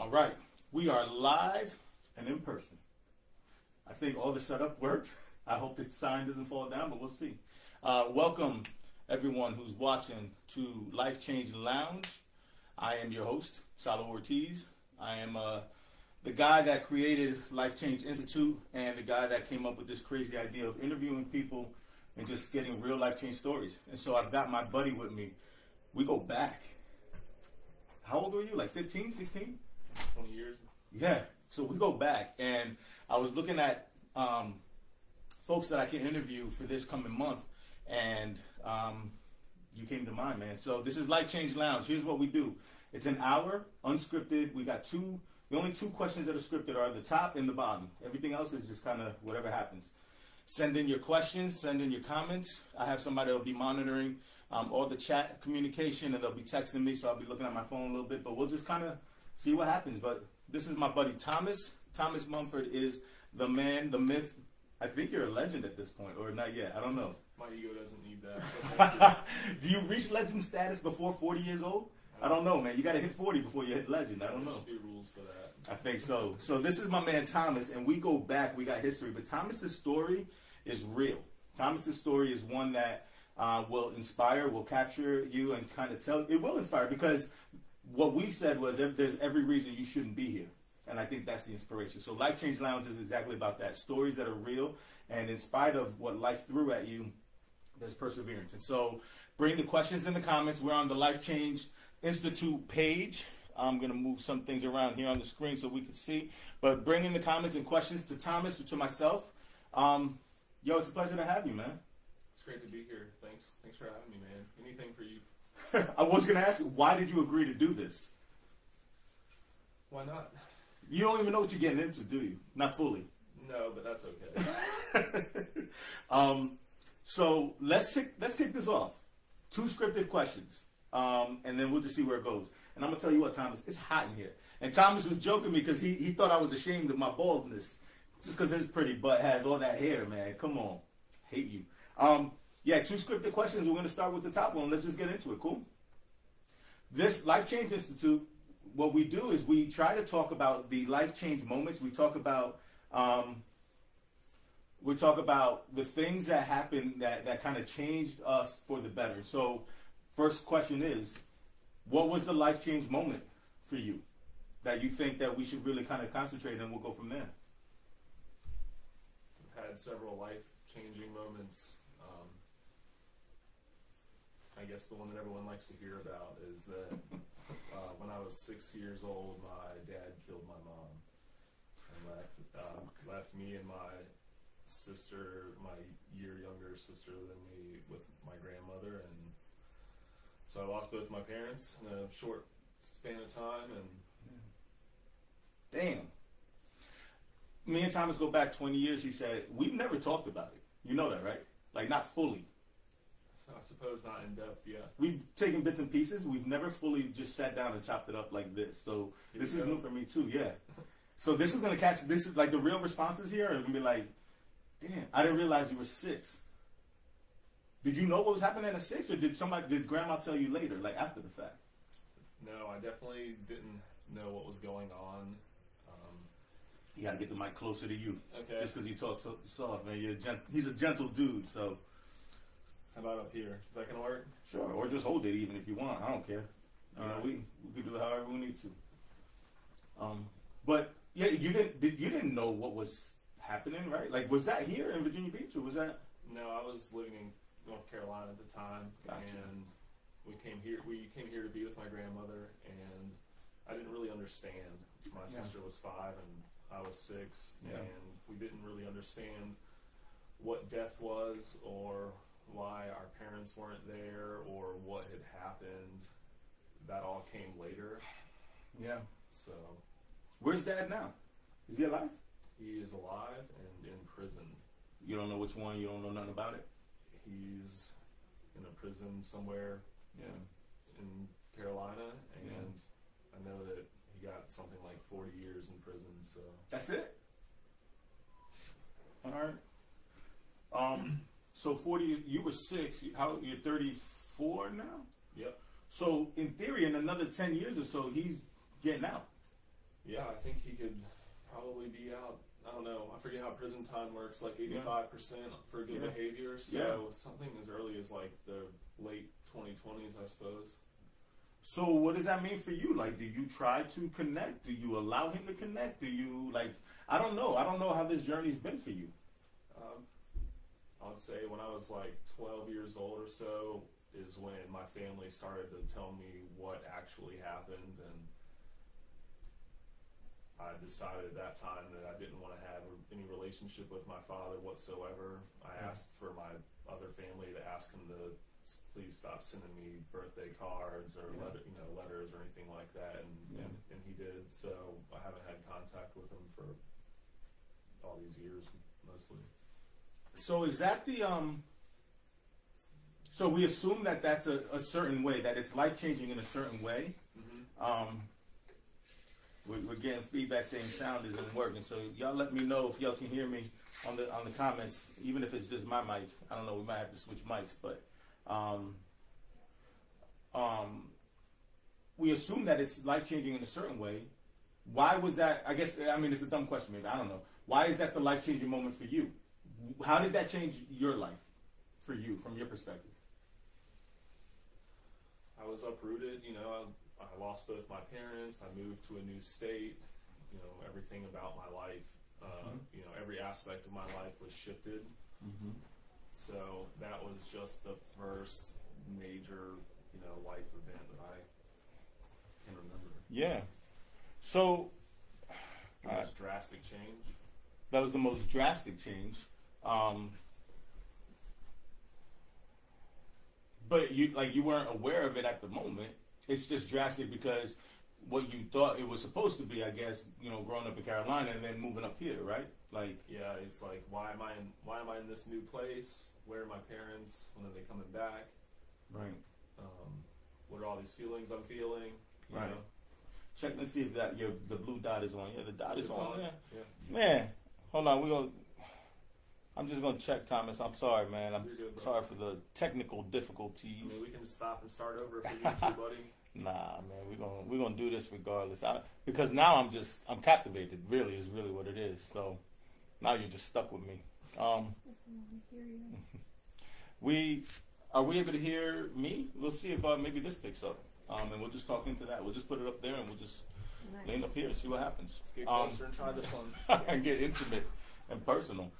All right, we are live and in person. I think all the setup worked. I hope the sign doesn't fall down, but we'll see. Welcome everyone who's watching to Lifechanging Lounge. I am your host, Salo Ortiz. I am the guy that created Life Change Institute and the guy that came up with this crazy idea of interviewing people and just getting real life change stories. And so I've got my buddy with me. We go back. How old were you? Like 15, 16? 20 years. Yeah. So we go back, and I was looking at folks that I can interview for this coming month, and you came to mind, man. So this is Life Change Lounge. Here's what we do. It's an hour, unscripted. We got the only two questions that are scripted are the top and the bottom. Everything else is just kind of whatever happens. Send in your questions, send in your comments. I have somebody that will be monitoring all the chat communication, and they'll be texting me, so I'll be looking at my phone a little bit, but we'll just kind of see what happens. But this is my buddy Thomas. Thomas Mumford is the man, the myth. I think you're a legend at this point, or not yet. I don't know. My ego doesn't need that. Do you reach legend status before 40 years old? I don't know, man. You got to hit 40 before you hit legend. I don't know. There should be rules for that. I think so. So this is my man Thomas, and we go back. We got history, but Thomas's story is real. Thomas's story is one that will inspire, will capture you, and kind of tell. It will inspire, because what we said was there's every reason you shouldn't be here, and I think that's the inspiration. So Life Change Lounge is exactly about that. Stories that are real, and in spite of what life threw at you, there's perseverance. And so bring the questions in the comments. We're on the Life Change Institute page. I'm going to move some things around here on the screen so we can see. But bring in the comments and questions to Thomas or to myself. Yo, it's a pleasure to have you, man. It's great to be here. Thanks for having me, man. Anything for you. I was going to ask you, why did you agree to do this? Why not? You don't even know what you're getting into, do you? Not fully. No, but that's okay. So let's kick this off. 2 scripted questions, and then we'll just see where it goes. And I'm going to tell you what, Thomas, it's hot in here. And Thomas was joking me because he thought I was ashamed of my baldness just because his pretty butt has all that hair, man. Come on. Hate you. Yeah, 2 scripted questions. We're going to start with the top one. Let's just get into it. Cool? This Life Change Institute, what we do is we try to talk about the life change moments. We talk about the things that happened that kind of changed us for the better. So first question is, what was the life change moment for you that you think that we should really kind of concentrate, and we'll go from there? I've had several life-changing moments. I guess the one that everyone likes to hear about is that when I was 6 years old, my dad killed my mom and left me and my sister, my year younger sister than me, with my grandmother, and so I lost both my parents in a short span of time. And damn. Me and Thomas go back 20 years. He said, we've never talked about it. You know that, right? Like, not fully. I suppose not in depth, yeah. We've taken bits and pieces. We've never fully just sat down and chopped it up like this. So this is new for me too, yeah. So this is going to catch, this is like the real responses here are going to be like, damn, I didn't realize you were 6. Did you know what was happening at 6, or did grandma tell you later, like after the fact? No, I definitely didn't know what was going on. You got to get the mic closer to you. Okay. Just because you talk so soft, man. He's a gentle dude, so. How about up here? Is that going to work? Sure, or just hold it even if you want. I don't care. We can do it however we need to. But yeah, you didn't know what was happening, right? Like, was that here in Virginia Beach, or was that? No, I was living in North Carolina at the time, gotcha. And we came here to be with my grandmother, and I didn't really understand. My sister was 5 and I was 6, and we didn't really understand what death was, or why our parents weren't there, or what had happened. That all came later. Yeah. So, where's Dad now? Is he alive? He is alive and in prison. You don't know which one? You don't know nothing about it? He's in a prison somewhere in Carolina, and I know that he got something like 40 years in prison. So that's it? All right. So 40, you were 6, you're 34 now? Yep. So in theory, in another 10 years or so, he's getting out. Yeah, I think he could probably be out. I don't know. I forget how prison time works. Like 85% for good behavior. So something as early as like the late 2020s, I suppose. So what does that mean for you? Like, do you try to connect? Do you allow him to connect? Do you, like, I don't know. I don't know how this journey's been for you. I would say when I was like 12 years old or so is when my family started to tell me what actually happened, and I decided at that time that I didn't want to have any relationship with my father whatsoever. I asked for my other family to ask him to please stop sending me birthday cards or letters or anything like that, and he did. So I haven't had contact with him for all these years, mostly. So is that the so we assume that that's a certain way, that it's life-changing in a certain way. We're getting feedback saying sound isn't working, so y'all let me know if y'all can hear me on the comments, even if it's just my mic. I don't know, we might have to switch mics, but we assume that it's life-changing in a certain way. Why was that? I guess, I mean, it's a dumb question, maybe, I don't know. Why is that the life-changing moment for you? How did that change your life for you, from your perspective? I was uprooted, I lost both my parents. I moved to a new state. Everything about my life, every aspect of my life was shifted. So that was just the first major, life event that I can remember. Yeah. So the most drastic change. That was the most drastic change. But you weren't aware of it at the moment. It's just drastic because what you thought it was supposed to be, I guess, growing up in Carolina and then moving up here, right? Like, yeah, it's like, why am I in this new place? Where are my parents? When are they coming back? Right. What are all these feelings I'm feeling? You right. know? Check and see if the blue dot is on. Yeah, the dot is on. Yeah. Man, hold on. I'm just gonna check, Thomas. I'm sorry, man. I'm sorry for the technical difficulties. I mean, we can just stop and start over if we need to, buddy. Nah, man. We're gonna do this regardless. Because now I'm captivated. Really, is really what it is. So now you're just stuck with me. Are we able to hear me? We'll see if maybe this picks up. And we'll just talk into that. We'll just put it up there and we'll just lean up here and see what happens. Let's get closer and try this one. And get intimate and personal.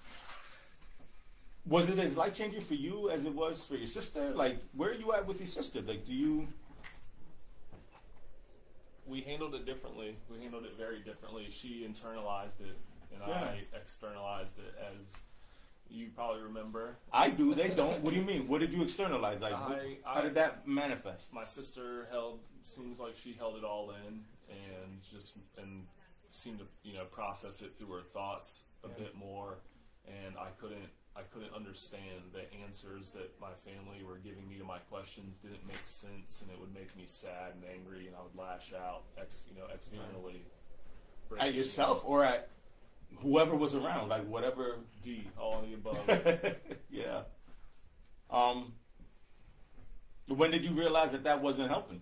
Was it as life-changing for you as it was for your sister? Like, where are you at with your sister? Like, We handled it differently. We handled it very differently. She internalized it, and I externalized it, as you probably remember. I do. They don't. What do you mean? What did you externalize? Like, how did that manifest? My sister seems like she held it all in and seemed to process it through her thoughts a bit more, and I couldn't understand the answers that my family were giving me to my questions didn't make sense, and it would make me sad and angry, and I would lash out externally. At yourself or at whoever was around, like whatever. All of the above. Yeah. When did you realize that wasn't helping?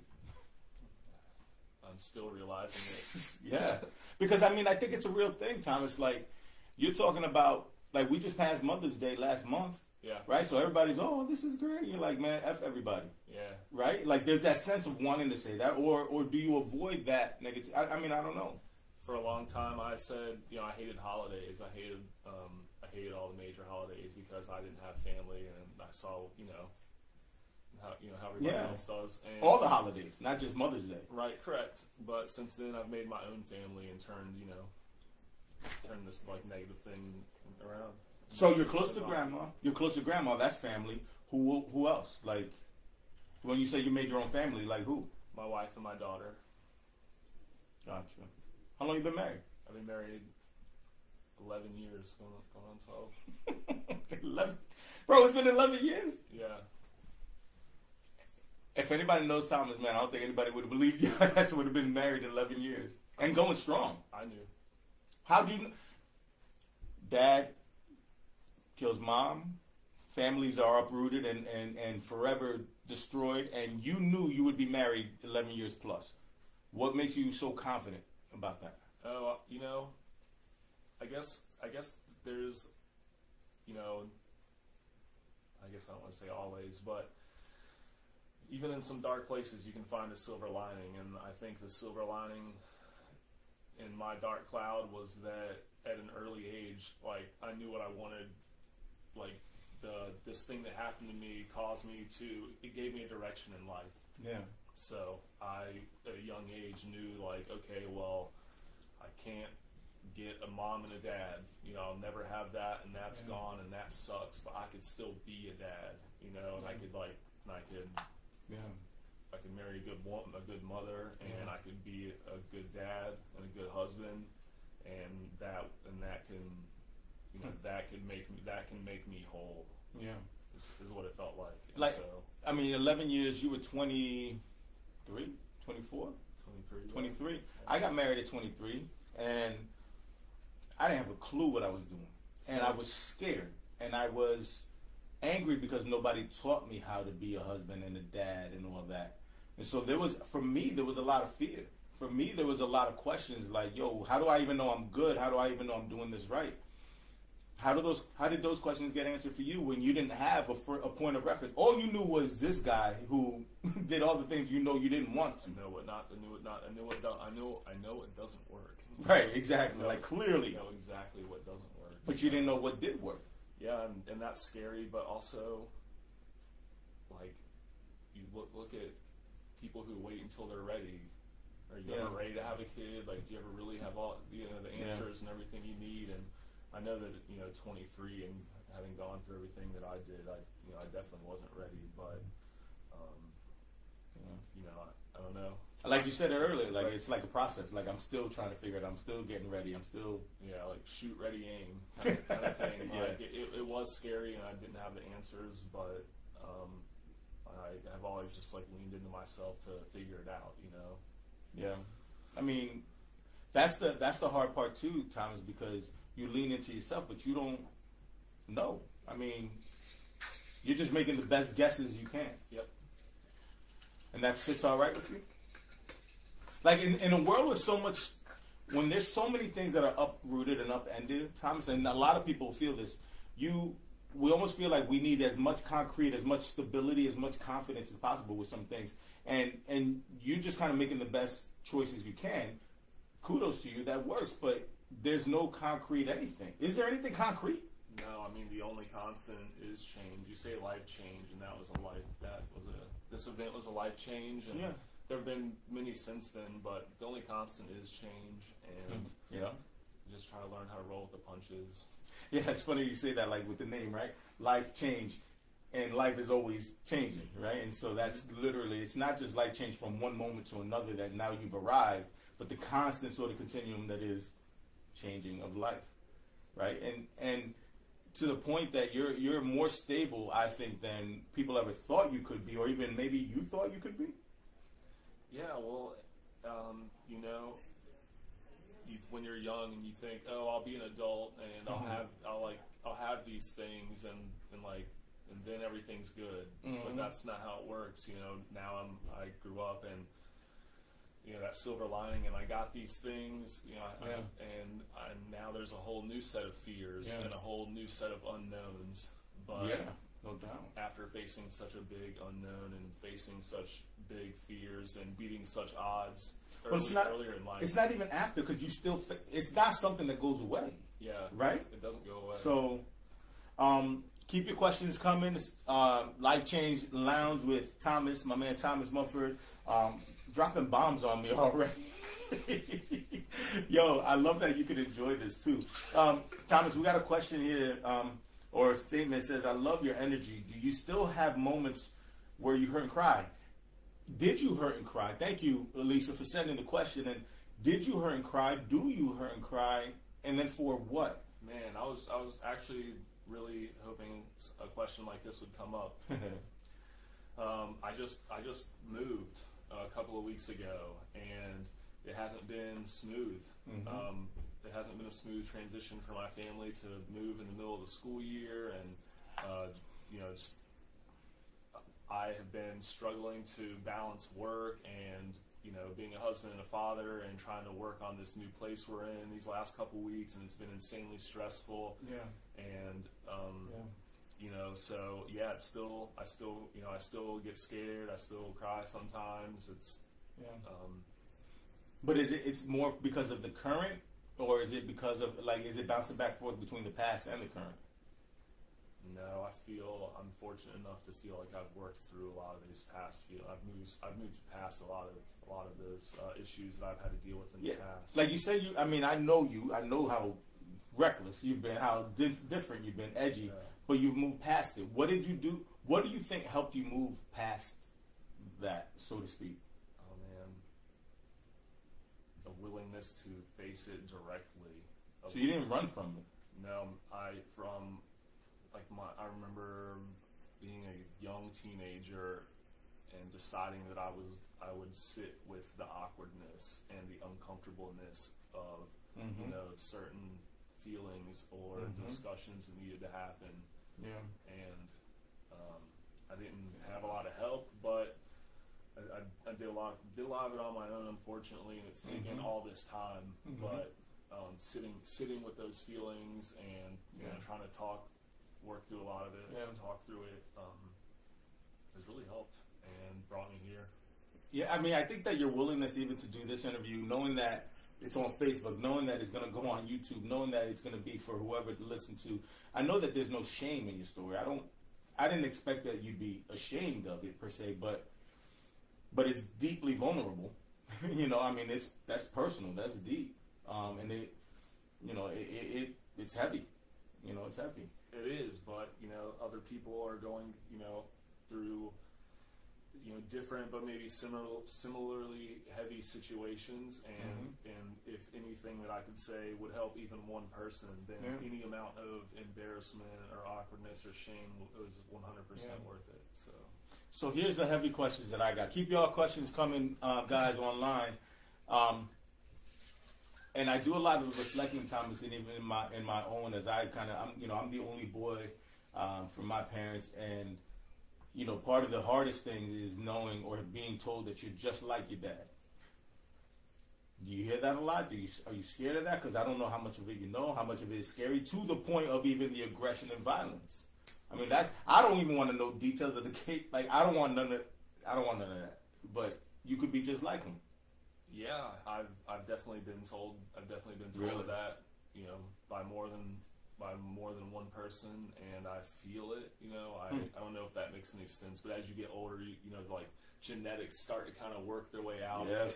I'm still realizing it. Yeah. Because I think it's a real thing, Thomas. Like, you're talking about, like, we just passed Mother's Day last month. Yeah. Right? So everybody's, oh, this is great. You're like, man, F everybody. Yeah. Right? Like, there's that sense of wanting to say that, or do you avoid that negative? I don't know. For a long time, I said, I hated holidays. I hated all the major holidays because I didn't have family, and I saw, how everybody else does. And all the holidays, not just Mother's Day. Right, correct. But since then, I've made my own family and turned this like negative thing around. So you're close to grandma. You're close to grandma. That's family. Who else? Like, when you say you made your own family, like who? My wife and my daughter. Gotcha. How long you been married? I've been married 11 years, going on 12. 11? Bro, it's been 11 years? Yeah. If anybody knows Thomas, man, I don't think anybody would have believed you. That's would have been married 11 years. And going strong. I knew. How do you... Dad kills mom. Families are uprooted and forever destroyed. And you knew you would be married 11 years plus. What makes you so confident about that? Oh, you know, I guess there's, you know, I guess I don't want to say always, but even in some dark places, you can find a silver lining. And I think the silver lining in my dark cloud was that at an early age, like, I knew what I wanted. Like, this thing that happened to me caused me to, it gave me a direction in life. Yeah. So I, at a young age, knew, like, okay, well, I can't get a mom and a dad. You know, I'll never have that, and that's gone, and that sucks. But I could still be a dad. You know, and I could marry a good woman, a good mother, and I could be a good dad and a good husband, and that can, you know, that can make me whole. Yeah, is what it felt like. And like, so, I mean, 11 years. You were 23, 24, 23. Yeah. I got married at 23, and I didn't have a clue what I was doing, and I was scared, and I was angry because nobody taught me how to be a husband and a dad and all that. And so for me, there was a lot of fear. For me, there was a lot of questions like, yo, how do I even know I'm good? How do I even know I'm doing this right? How did those questions get answered for you when you didn't have a point of reference? All you knew was this guy who did all the things you know you didn't want to. I know it doesn't work. Right, exactly. Like, clearly. I know exactly what doesn't work. But you didn't know what did work. Yeah, and that's scary, but also, like, you look at people who wait until they're ready. Are you ever ready to have a kid? Like, do you ever really have all the answers and everything you need? And I know that, you know, 23 and having gone through everything that I did, I definitely wasn't ready. But, you know, I don't know. Like you said earlier, like, it's like a process. Like, I'm still trying to figure it out. I'm still getting ready. I'm still... Yeah, like, shoot, ready, aim kind of thing. Like, it was scary, and I didn't have the answers, but I have always just, like, leaned into myself to figure it out, you know? Yeah. I mean, that's the hard part, too, Thomas, because you lean into yourself, but you don't know. I mean, you're just making the best guesses you can. Yep. And that sits all right with you? Like, in a world with so much, when there's so many things that are uprooted and upended, Thomas, and a lot of people feel this, we almost feel like we need as much concrete, as much stability, as much confidence as possible with some things. And you're just kind of making the best choices you can. Kudos to you, that works, but there's no concrete anything. Is there anything concrete? No, I mean, the only constant is change. You say life change, and this event was a life change, and there have been many since then, but the only constant is change, and you just try to learn how to roll with the punches. Yeah, it's funny you say that, like with the name, right? Life change, and life is always changing, right? And so that's literally, it's not just life change from one moment to another that now you've arrived, but the constant sort of continuum that is changing of life, right? And to the point that you're more stable, I think, than people ever thought you could be, or even maybe you thought you could be. Yeah, well, you know, when you're young and you think, oh, I'll be an adult and I'll have these things and then everything's good. But that's not how it works. You know, now I grew up and, you know, that silver lining, and I got these things, you know, and now there's a whole new set of fears and a whole new set of unknowns. But no doubt. After facing such a big unknown and facing such big fears and beating such odds earlier in life. It's not even after, because you still, it's not something that goes away. Yeah. Right? It doesn't go away. So, keep your questions coming. Life Change Lounge with Thomas, my man Thomas Mumford, dropping bombs on me already. Yo, I love that you could enjoy this too. Thomas, we got a question here, or a statement. It says, I love your energy. Do you still have moments where you hurt and cry? Did you hurt and cry? Thank you, Elisa, for sending the question. And did you hurt and cry? Do you hurt and cry? And then for what? Man, I was actually really hoping a question like this would come up. I just moved a couple of weeks ago, and it hasn't been smooth. It hasn't been a smooth transition for my family to move in the middle of the school year, and you know, I have been struggling to balance work and, you know, being a husband and a father and trying to work on this new place we're in these last couple weeks, and it's been insanely stressful. Yeah. And, you know, so yeah, I still get scared. I still cry sometimes. It's, but it's more because of the current, or is it because of, like, is it bouncing back and forth between the past and the current? No, I'm fortunate enough to feel like I've worked through a lot of these past I've moved past a lot of those issues that I've had to deal with in the past. Like you said, I know how reckless you've been, how different you've been, edgy, but you've moved past it. What did you do? What do you think helped you move past that, so to speak? Oh man, a willingness to face it directly. So you didn't run from it? No, I remember being a young teenager and deciding that I would sit with the awkwardness and the uncomfortableness of you know, certain feelings or discussions that needed to happen. Yeah. And I didn't have a lot of help, but I did a lot of it on my own, unfortunately, and it's taken all this time. But sitting with those feelings and you know, trying to work through a lot of it, talk through it, has really helped and brought me here. Yeah, I mean, I think that your willingness even to do this interview, knowing that it's on Facebook, knowing that it's going to go on YouTube, knowing that it's going to be for whoever to listen to, I know that there's no shame in your story. I didn't expect that you'd be ashamed of it per se, but it's deeply vulnerable. You know, I mean, that's personal, that's deep, and it's heavy. You know, it's heavy. It is, but you know, other people are going, you know, through, you know, different but maybe similarly heavy situations, and if anything that I could say would help even one person, then any amount of embarrassment or awkwardness or shame was 100% worth it. So here's the heavy questions that I got. Keep y'all questions coming, guys, online. And I do a lot of reflecting time, and even in my own, as I'm the only boy from my parents, and you know, part of the hardest thing is knowing or being told that you're just like your dad. Do you hear that a lot? Are you scared of that? Because I don't know how much of it you know, how much of it is scary, to the point of even the aggression and violence. I mean, I don't even want to know details of the case. Like, I don't want none of that. But you could be just like him. Yeah, I've definitely been told. Really? That, you know, by more than one person, and I feel it. You know, I don't know if that makes any sense, but as you get older, you know, like genetics start to kind of work their way out in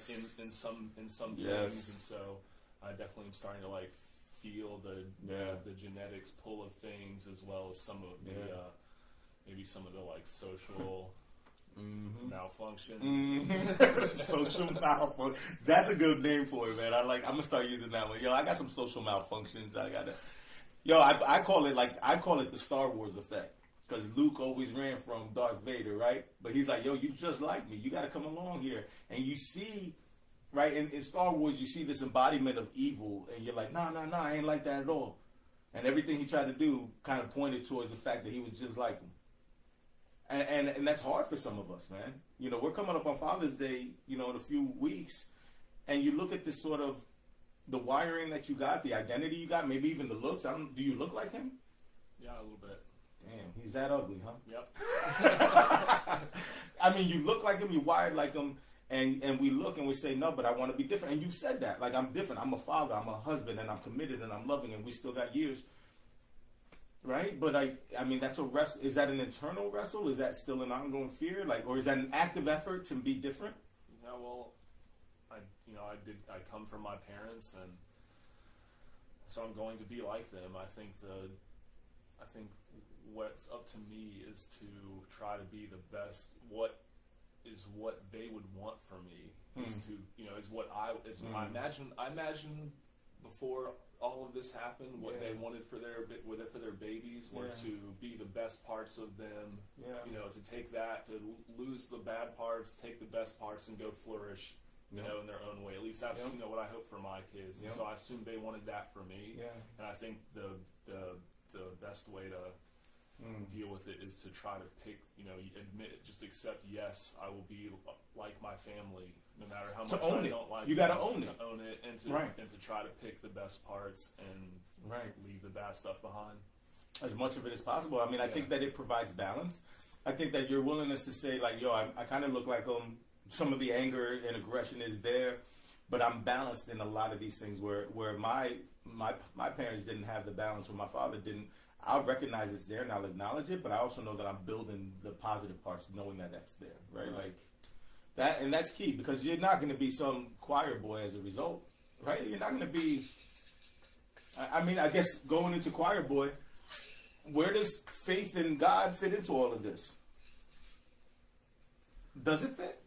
some things, and so I definitely am starting to like feel the genetics pull of things, as well as some of the maybe some of the like social malfunctions. Social malfunction. That's a good name for it, man. I'm gonna start using that one. Yo, I got some social malfunctions. I call it the Star Wars effect. Because Luke always ran from Darth Vader, right? But he's like, yo, you just like me. You got to come along here. And you see, right, in Star Wars, you see this embodiment of evil. And you're like, nah, I ain't like that at all. And everything he tried to do kind of pointed towards the fact that he was just like him. And that's hard for some of us, man. You know, we're coming up on Father's Day, you know, in a few weeks. And you look at this sort of, the wiring that you got, the identity you got, maybe even the looks. Do you look like him? Yeah, a little bit. Damn, he's that ugly, huh? Yep. I mean, you look like him, you wired like him, and we look and we say, no, but I want to be different. And you've said that. Like, I'm different. I'm a father. I'm a husband, and I'm committed, and I'm loving, and we still got years. Right? But I mean, that's a wrestle. Is that an internal wrestle? Is that still an ongoing fear? Like, or is that an active effort to be different? Yeah, well, I come from my parents, and so I'm going to be like them. I think what's up to me is to try to be the best. What they would want from me is to, you know, is what I imagine before all of this happened, what they wanted for their babies were to be the best parts of them. You know, to take that, to lose the bad parts, take the best parts, and go flourish. You know, in their own way. At least that's you know what I hope for my kids. And so I assume they wanted that for me. And I think the best way to deal with it is to try to pick, you admit, just accept, yes, I will be like my family, no matter how much I don't like it. You got to own it. To own it and to try to pick the best parts and leave the bad stuff behind. As much of it as possible. I mean, I think that it provides balance. I think that your willingness to say, like, yo, I kind of look like some of the anger and aggression is there, but I'm balanced in a lot of these things where my parents didn't have the balance, or my father didn't. I'll recognize it's there and I'll acknowledge it, but I also know that I'm building the positive parts, knowing that that's there, right? Like that, and that's key, because you're not going to be some choir boy as a result, right? You're not going to be. I mean, I guess going into choir boy, where does faith in God fit into all of this? Does it fit?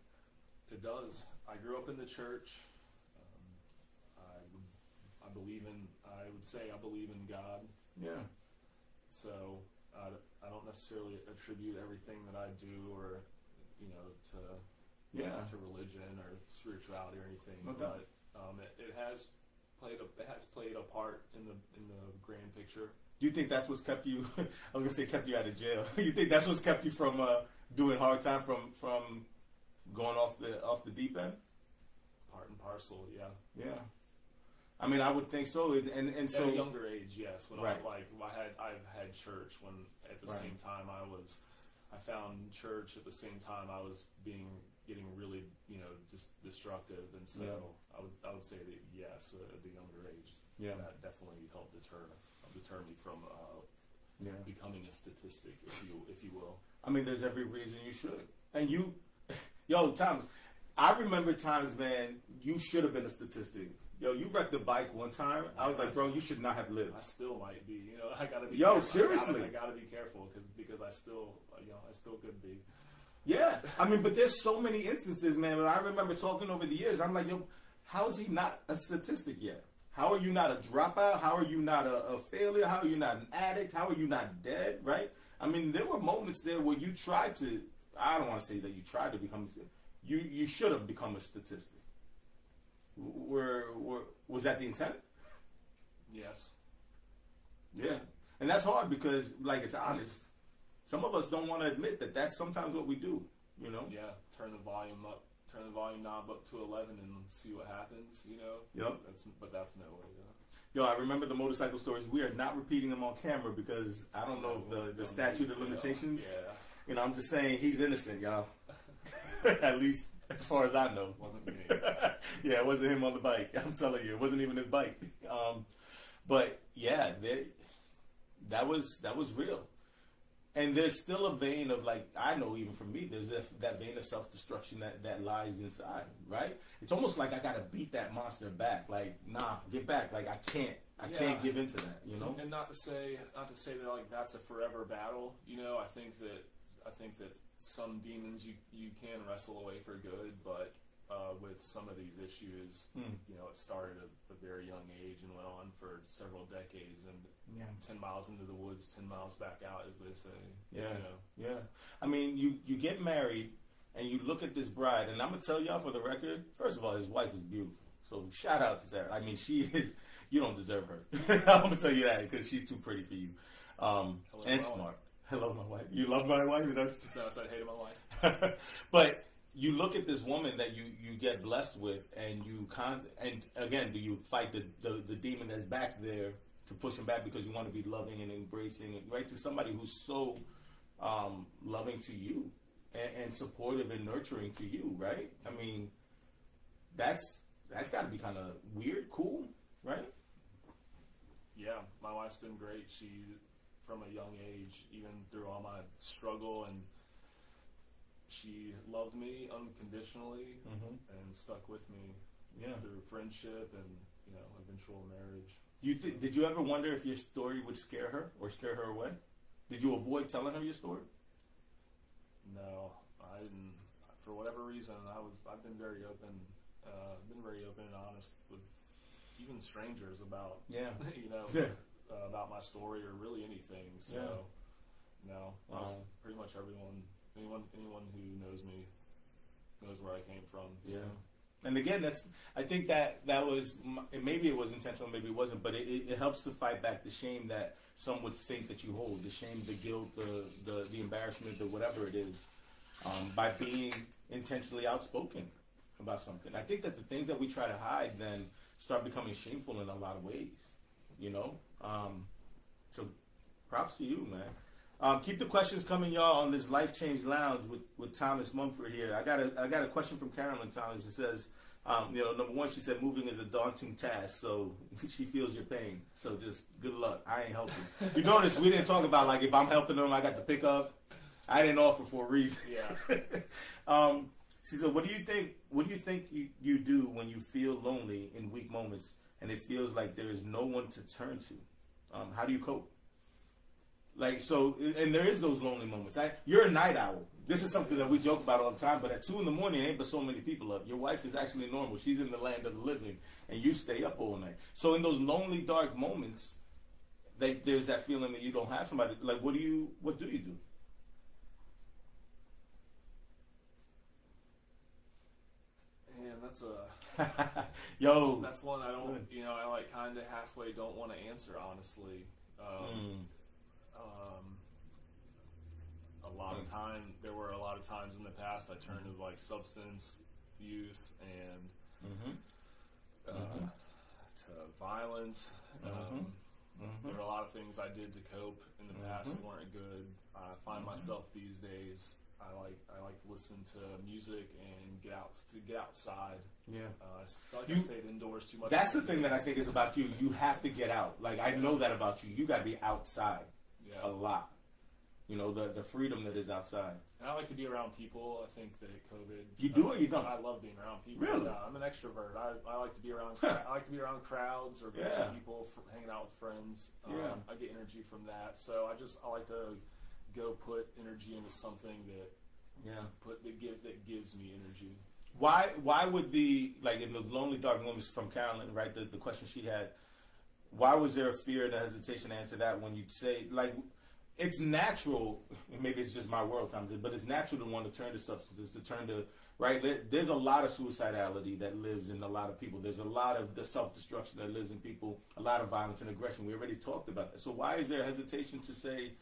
It does. I grew up in the church. I believe in God. Yeah. So I don't necessarily attribute everything that I do, or to religion or spirituality or anything. Okay. But it has played a part in the grand picture. Do you think that's what's kept you? I was gonna say kept you out of jail. You think that's what's kept you from doing hard time, from going off the deep end? Part and parcel, yeah. Yeah. I mean, I would think so, and so at a younger age, yes. When right. I've had church when at the right. same time I found church at the same time I was getting really just destructive, and so I would say that yes, at the younger age, that definitely helped deter me from becoming a statistic, if you will. I mean, there's every reason you should, and Thomas, I remember times, man, you should have been a statistic. Yo, you wrecked the bike one time. I was like, bro, you should not have lived. I still might be. I gotta be. Yo, careful. seriously. I gotta be careful because I still could be. Yeah, I mean, but there's so many instances, man. But I remember talking over the years. I'm like, yo, how is he not a statistic yet? How are you not a dropout? How are you not a failure? How are you not an addict? How are you not dead? Right? I mean, there were moments there where you tried to. I don't want to say that you tried to become. You should have become a statistic. Was that the intent? Yes. Yeah, and that's hard because, like, it's honest. Some of us don't want to admit that that's sometimes what we do. Yeah. Turn the volume knob up to 11 and see what happens. Yep. But that's no way. Yo, I remember the motorcycle stories. We are not repeating them on camera because I don't know if the statute of limitations. Yeah. I'm just saying he's innocent, y'all. At least as far as I know. Wasn't me. Yeah, it wasn't him on the bike. I'm telling you, it wasn't even his bike. But yeah, that was real. And there's still a vein of, like, I know even for me, there's that vein of self-destruction that lies inside, right? It's almost like I got to beat that monster back. Like, nah, get back. Like, I can't give into that, And not to say that, like, that's a forever battle. I think that some demons you can wrestle away for good, but with some of these issues, it started at a very young age and went on for several decades, and 10 miles into the woods, 10 miles back out, as they say. Yeah. I mean, you get married, and you look at this bride, and I'm going to tell y'all for the record, first of all, his wife is beautiful. So shout out to Sarah. I mean, she is, you don't deserve her. I'm going to tell you that because she's too pretty for you. And smart. Hello, my wife. You love my wife? No, I hated my wife. But you look at this woman that you get blessed with, and and again, do you fight the demon that's back there to push him back because you want to be loving and embracing, right, to somebody who's so loving to you and supportive and nurturing to you, right? I mean, that's got to be kind of weird, cool, right? Yeah, my wife's been great. She, from a young age, even through all my struggle, and she loved me unconditionally and stuck with me through friendship and eventual marriage. Did you ever wonder if your story would scare her or scare her away? Did you avoid telling her your story? No, I didn't. For whatever reason, I've been very open and honest with even strangers about about my story or really anything. So no, pretty much anyone who knows me knows where I came from. So. Yeah. And again, I think that was, maybe it was intentional, maybe it wasn't, but it helps to fight back the shame that some would think that you hold, the shame, the guilt, the embarrassment, the whatever it is, by being intentionally outspoken about something. I think that the things that we try to hide then start becoming shameful in a lot of ways, you know? So props to you, man. Keep the questions coming, y'all, on this Life Change Lounge with Thomas Mumford here. I got a question from Carolyn Thomas. It says, number one, she said moving is a daunting task, so she feels your pain. So just good luck. I ain't helping. You notice we didn't talk about, like, if I'm helping them, I got to pick up. I didn't offer for a reason. Yeah. She said, what do you think you do when you feel lonely in weak moments and it feels like there is no one to turn to? How do you cope? Like, so, and there is those lonely moments. You're a night owl. This is something that we joke about all the time, but at 2 in the morning, ain't but so many people up. Your wife is actually normal. She's in the land of the living, and you stay up all night. So in those lonely, dark moments, like, there's that feeling that you don't have somebody. Like, what do you do? Man, that's one I don't, I like kind of halfway don't want to answer, honestly. There were a lot of times in the past I turned to like substance use and to violence. There were a lot of things I did to cope in the past that weren't good. I find myself these days, I like to listen to music and get outside. Yeah. I feel like I stayed indoors too much. That's the thing that I think is about you. You have to get out. Like, I know that about you. You got to be outside a lot. You know, the freedom that is outside. And I like to be around people. I think that COVID. You do or you don't? I love being around people. Really? I'm an extrovert. I like to be around. I like to be around crowds or people, hanging out with friends. I get energy from that. So I like to go put energy into something that gives me energy. Why would like in the lonely dark moments from Carolyn, right? The question she had. Why was there a fear and a hesitation to answer that when you say, like, it's natural, maybe it's just my world times it, but it's natural to want to turn to substances, to turn to, right? There's a lot of suicidality that lives in a lot of people. There's a lot of the self-destruction that lives in people, a lot of violence and aggression. We already talked about that. So why is there hesitation to say,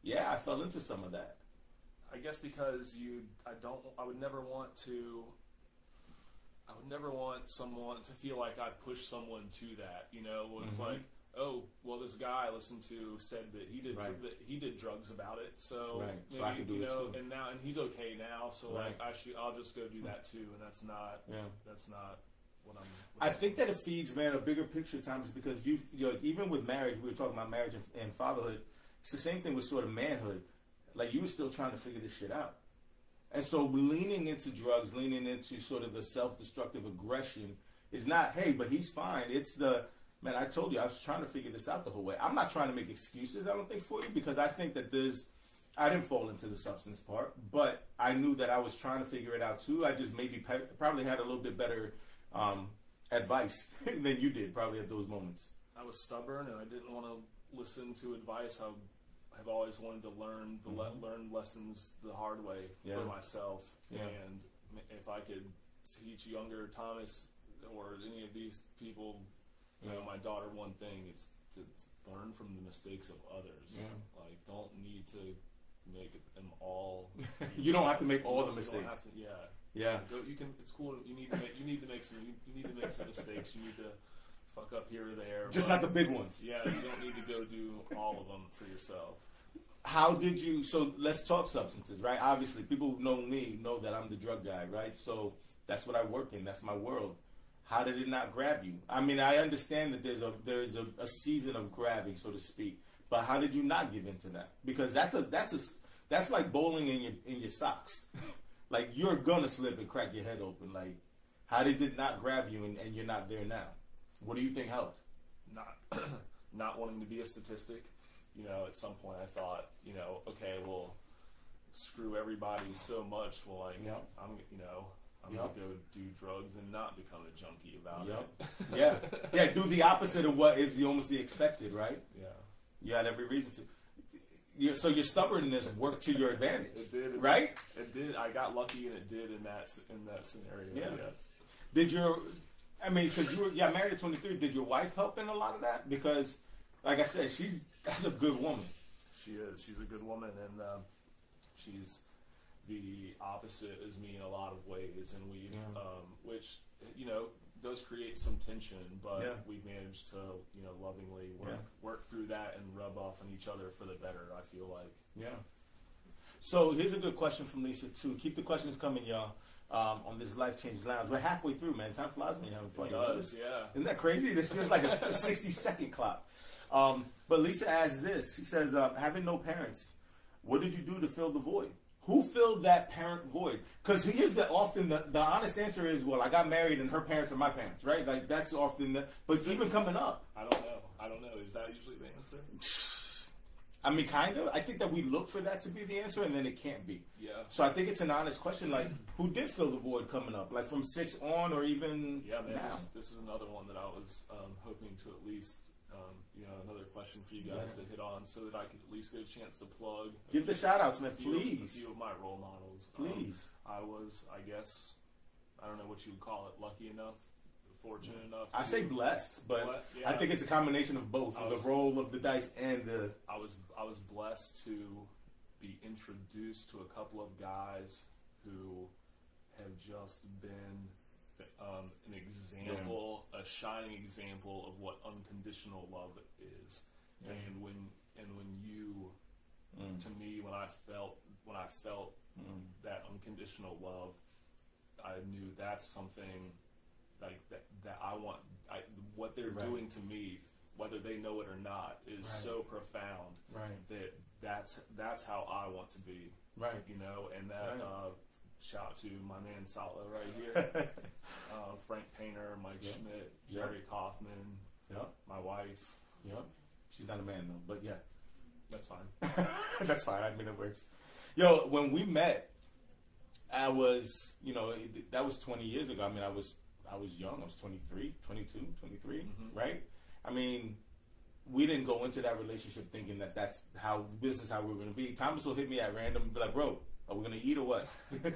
yeah, I fell into some of that? I guess because I would never want someone to feel like I pushed someone to that, it's like, oh, well, this guy I listened to said that he did drugs about it, so maybe, so I can do it too. And he's okay now, so like I'll just go do that too, and that's not what I'm. I think that it feeds, man, a bigger picture at times because even with marriage, we were talking about marriage and fatherhood. It's the same thing with sort of manhood. Like, you were still trying to figure this shit out. And so leaning into drugs, leaning into sort of the self-destructive aggression is not, hey, but he's fine. It's man, I told you, I was trying to figure this out the whole way. I'm not trying to make excuses, I don't think, for you, because I think that I didn't fall into the substance part, but I knew that I was trying to figure it out too. I just probably had a little bit better advice than you did probably at those moments. I was stubborn and I didn't want to listen to advice. I've always wanted to learn lessons the hard way for myself. And if I could teach younger Thomas or any of these people, my daughter, one thing, it's to learn from the mistakes of others. Like, don't need to make them all. You don't have to make all the mistakes. You don't have to, you can. It's cool. You need to make some mistakes. You need to fuck up here or there. Just not the big ones. Yeah, you don't need to go do all of them for yourself. How did you? So let's talk substances, right? Obviously, people who know me know that I'm the drug guy, right? So that's what I work in. That's my world. How did it not grab you? I mean, I understand that there's a season of grabbing, so to speak, but how did you not give into that? Because that's like bowling in your socks. Like, you're gonna slip and crack your head open. Like, how did it not grab you and you're not there now? What do you think helped? Not wanting to be a statistic. At some point I thought, okay, well, screw everybody so much. Well, like, I'm going to go do drugs and not become a junkie about it. Yeah, do the opposite of what is almost the expected, right? Yeah. You had every reason to. So your stubbornness worked to your advantage. It did. Right? It did. I got lucky, and it did in that scenario. Yeah. Yes. Because you were married at 23. Did your wife help in a lot of that? Because like I said, that's a good woman. She is. She's a good woman, and she's the opposite as me in a lot of ways, and we, which does create some tension, but we've managed to lovingly work through that and rub off on each other for the better. I feel like. Yeah. So here's a good question from Lisa too. Keep the questions coming, y'all. On this Life Change Lounge, we're halfway through, man. Time flies when you're having fun. It does, yeah. Isn't that crazy? This feels like a 60-second clock. But Lisa asks this. She says, having no parents, what did you do to fill the void? Who filled that parent void? Because here's the honest answer is, well, I got married and her parents are my parents, right? Like that's often but it's even coming up. I don't know. Is that usually the answer? I mean, kind of. I think that we look for that to be the answer, and then it can't be. Yeah. So I think it's an honest question, like, who did fill the void coming up? Like, from 6 on, or even now? This is another one that I was hoping to at least, another question for you guys to hit on, so that I could at least get a chance to plug. Give the shout-outs, man, please. A few of my role models. Please. I was, I guess, I don't know what you would call it, lucky enough, fortunate enough. I say blessed, but I think it's a combination of both, the roll of the dice and the... I was blessed to be introduced to a couple of guys who have just been an example, a shining example of what unconditional love is. Yeah. And when you, to me, when I felt that unconditional love, I knew that's something like that I want. What they're doing to me, whether they know it or not, is so profound that that's how I want to be. Right. And that shout out to my man Sala right here, Frank Painter, Mike Schmidt, Jerry Kaufman, my wife. Yep. She's not a man though, but yeah. That's fine. That's fine. I mean, it works. Yo, when we met, I was, that was 20 years ago. I mean, I was young. I was 23, 22, 23, right? I mean, we didn't go into that relationship thinking that that's how we were going to be. Thomas will hit me at random and be like, bro, are we going to eat or what? And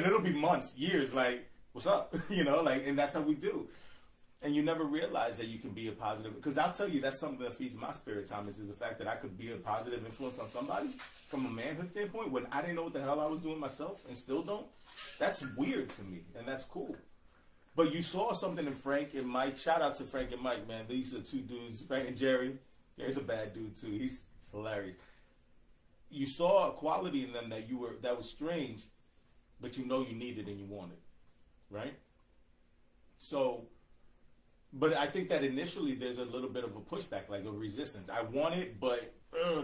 it'll be months, years, like, what's up? And that's how we do. And you never realize that you can be a positive, because I'll tell you, that's something that feeds my spirit, Thomas, is the fact that I could be a positive influence on somebody from a manhood standpoint when I didn't know what the hell I was doing myself and still don't. That's weird to me, and that's cool. But you saw something in Frank and Mike. Shout out to Frank and Mike, man. These are two dudes, Frank and Jerry. Jerry's a bad dude too. He's hilarious. You saw a quality in them that was strange, but you needed and you wanted, right? So, but I think that initially there's a little bit of a pushback, like a resistance. I want it, but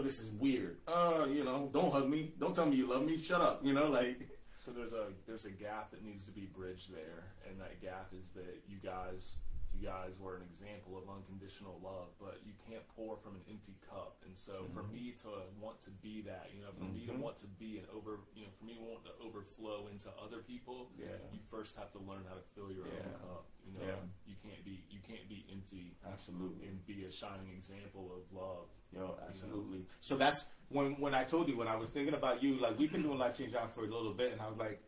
this is weird. Don't hug me. Don't tell me you love me. Shut up. So there's a gap that needs to be bridged there, and that gap is that you guys were an example of unconditional love, but you can't pour from an empty cup. And so for me to want to be that, for me to want to be for me to want to overflow into other people, you first have to learn how to fill your own cup. You can't be empty. Absolutely. And be a shining example of love. Absolutely. So that's when I told you, when I was thinking about you, like, we've been doing Life Change Out for a little bit, and I was like,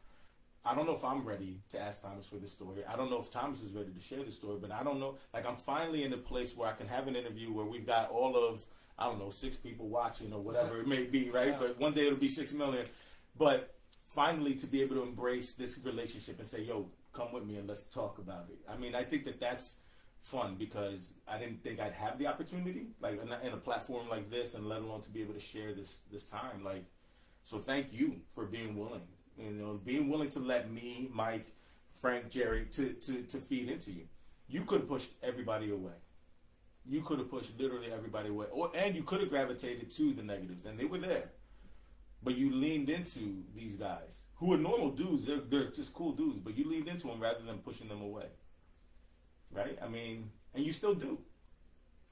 I don't know if I'm ready to ask Thomas for this story. I don't know if Thomas is ready to share the story, but I don't know. Like, I'm finally in a place where I can have an interview where we've got all of, 6 people watching or whatever it may be, right? But one day it'll be 6 million. But finally to be able to embrace this relationship and say, yo, come with me and let's talk about it. I mean, I think that that's fun, because I didn't think I'd have the opportunity, like, in a platform like this, and let alone to be able to share this time. Like, so thank you for being willing. Being willing to let me, Mike, Frank, Jerry, to feed into you. You could have pushed everybody away. You could have pushed literally everybody away. And you could have gravitated to the negatives, and they were there. But you leaned into these guys, who are normal dudes. They're just cool dudes, but you leaned into them rather than pushing them away. Right? I mean, and you still do.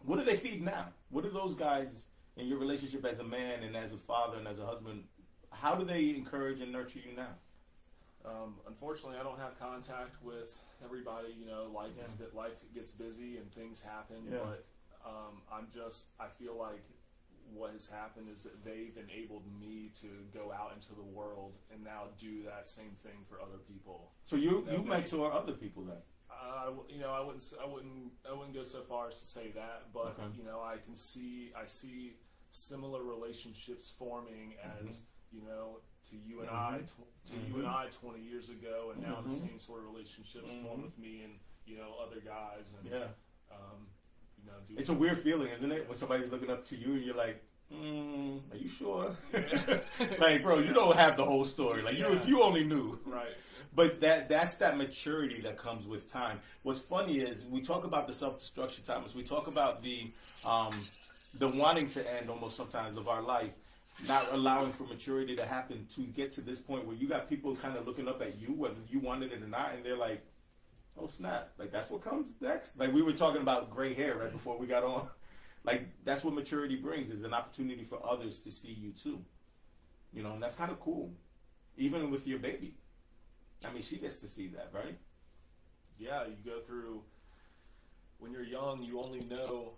What do they feed now? What do those guys in your relationship as a man and as a father and as a husband, how do they encourage and nurture you now? Unfortunately, I don't have contact with everybody. Life gets busy and things happen. Yeah. But I feel like what has happened is that they've enabled me to go out into the world and now do that same thing for other people. So you mentor other people then? I wouldn't go so far as to say that, but I see similar relationships forming as to you and I, you and I 20 years ago, and now the same sort of relationships form with me and other guys, and it's a weird feeling, isn't it, when somebody's looking up to you and you're like, are you sure? Like, bro, you don't have the whole story. Like, if you only knew. Right. But that's that maturity that comes with time. What's funny is we talk about the self-destruction times. We talk about the wanting to end almost sometimes of our life, not allowing for maturity to happen to get to this point where you got people kind of looking up at you, whether you wanted it or not, and they're like, oh, snap. Like, that's what comes next? Like, we were talking about gray hair right before we got on. Like, that's what maturity brings, is an opportunity for others to see you, too. And that's kind of cool. Even with your baby. I mean, she gets to see that, right? Yeah, you go through, when you're young, you only know,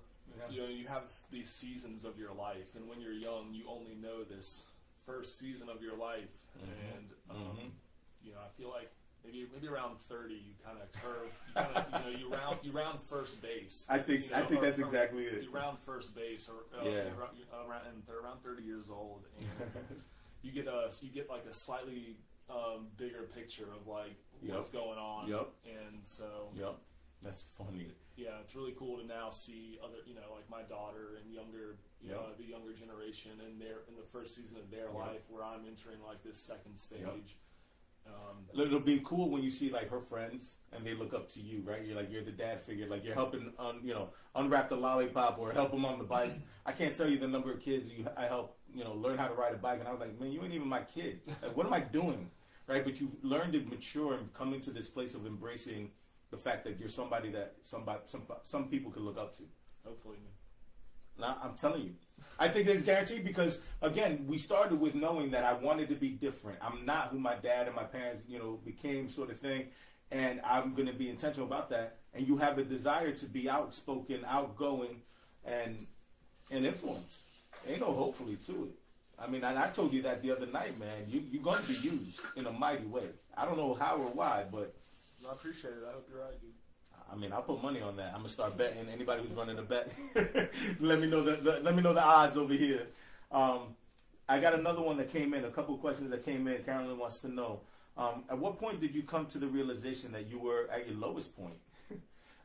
you have these seasons of your life. And when you're young, you only know this first season of your life. And, I feel like, maybe around 30, you kind of curve. You round first base. I think that's exactly it. You round first base, and they're around 30 years old, and you get like a slightly bigger picture of like what's going on. And so. That's funny. Yeah, it's really cool to now see other, like my daughter and younger, the younger generation, and they're in the first season of their life, where I'm entering like this second stage. It'll be cool when you see like her friends and they look up to you, right? You're the dad figure, like you're helping unwrap the lollipop or help them on the bike. I can't tell you the number of kids I help learn how to ride a bike, and I was like, man, you ain't even my kid. Like, what am I doing, right? But you learn to mature and come into this place of embracing the fact that you're somebody that some people can look up to. Hopefully. Now, I'm telling you. I think it's guaranteed because, again, we started with knowing that I wanted to be different. I'm not who my dad and my parents, became, sort of thing, and I'm going to be intentional about that. And you have a desire to be outspoken, outgoing, and influence. Ain't no hopefully to it. I mean, and I told you that the other night, man. You're going to be used in a mighty way. I don't know how or why, but... I appreciate it. I hope you're right, dude. I mean, I'll put money on that. I'm gonna start betting. Anybody who's running a bet, let me know the odds over here. I got another one that came in. A couple of questions that came in. Carolyn wants to know: at what point did you come to the realization that you were at your lowest point?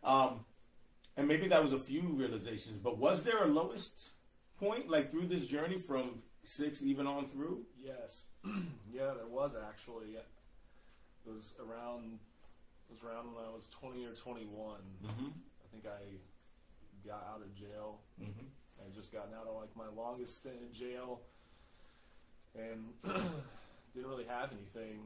And maybe that was a few realizations, but was there a lowest point, like through this journey from 6 even on through? Yes, yeah, there was actually. It was around when I was 20 or 21. I think I got out of jail. I just gotten out of like my longest stint in jail, and didn't really have anything.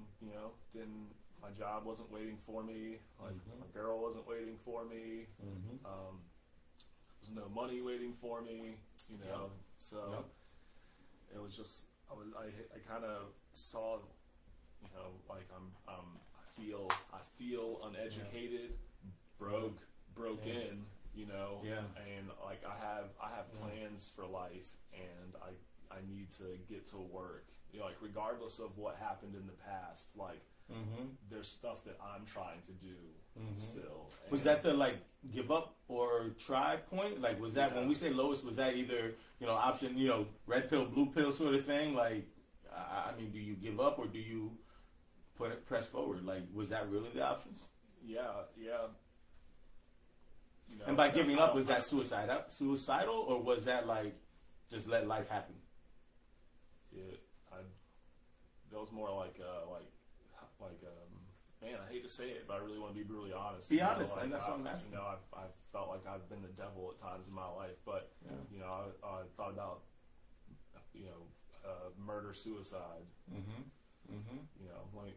My job wasn't waiting for me. Like my girl wasn't waiting for me. There was no money waiting for me. So it was just I kind of saw, like I feel uneducated, broke in, and like I have plans for life, and I need to get to work, like regardless of what happened in the past, like there's stuff that I'm trying to do still. And was that the like give up or try point? Like, was that when we say lowest, was that either option red pill, blue pill sort of thing? Like, I mean, do you give up or do you press forward? Like, was that really the options? Yeah. And by giving up, was that suicidal, or was that like just let life happen? That was more like man, I hate to say it, but I really want to be brutally honest. Be honest, man. That's what I'm asking. I felt like I've been the devil at times in my life, but I thought about murder, suicide. Like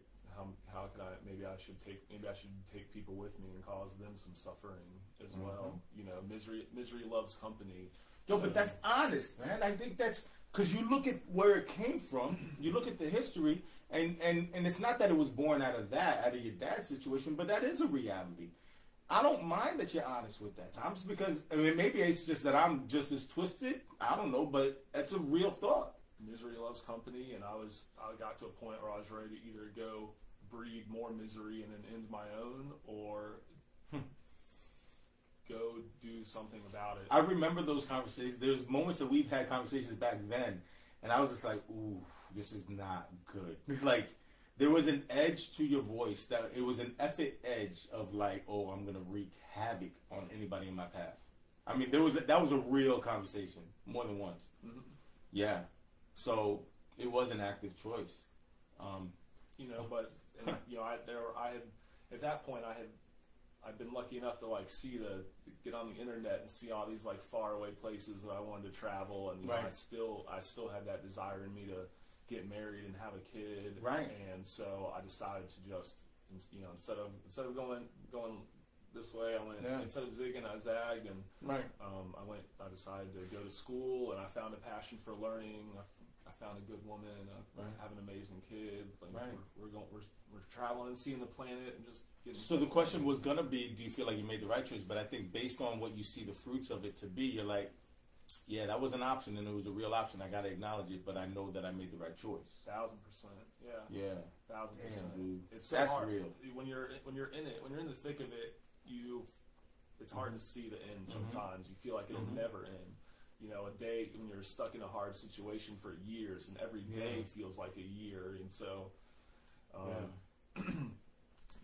how can I? Maybe I should take people with me and cause them some suffering as well. Misery loves company. Yo, but that's honest, man. I think that's because you look at where it came from. You look at the history, and it's not that it was born out of your dad's situation, but that is a reality. I don't mind that you're honest with that, Tom, just because maybe it's just that I'm just as twisted. I don't know, but that's a real thought. Misery loves company, and I got to a point where I was ready to either go breed more misery and then end my own, or go do something about it. I remember those conversations. There's moments that we've had conversations back then, and I was just like, ooh, this is not good. Like, there was an edge to your voice, that it was an effort edge of like, oh, I'm going to wreak havoc on anybody in my path. I mean, that was a real conversation, more than once. Mm-hmm. Yeah. So it was an active choice. You know, but, and, you know, I had, at that point, I'd been lucky enough to like get on the internet and see all these like faraway places that I wanted to travel, and you know, I still had that desire in me to get married and have a kid, right? And so I decided to just, you know, instead of going this way, I went, instead of zigging, I zagged, and I decided to go to school, and I found a passion for learning. I found a good woman. I have an amazing kid. Like, we're traveling and seeing the planet and just. So the question was going to be, do you feel like you made the right choice? But I think based on what you see the fruits of it to be, you're like, yeah, that was an option, and it was a real option. I got to acknowledge it, but I know that I made the right choice. 1,000%. Yeah. Yeah. 1,000%. Dude. It's so hard. Real. When you're in it, when you're in the thick of it, it's hard to see the end sometimes. You feel like it'll never end. You know, a day when you're stuck in a hard situation for years, and every day feels like a year, and so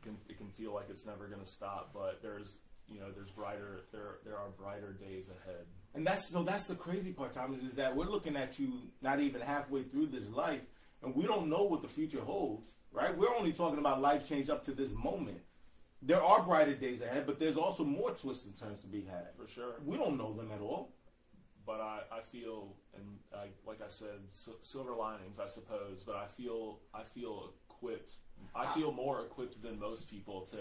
it can feel like it's never going to stop. But there are brighter days ahead. And that's the crazy part, Thomas, is that we're looking at you not even halfway through this life, and we don't know what the future holds, right? We're only talking about life change up to this moment. There are brighter days ahead, but there's also more twists and turns to be had. For sure. We don't know them at all. But I feel, and like I said, silver linings, I suppose. But I feel equipped. I feel more equipped than most people to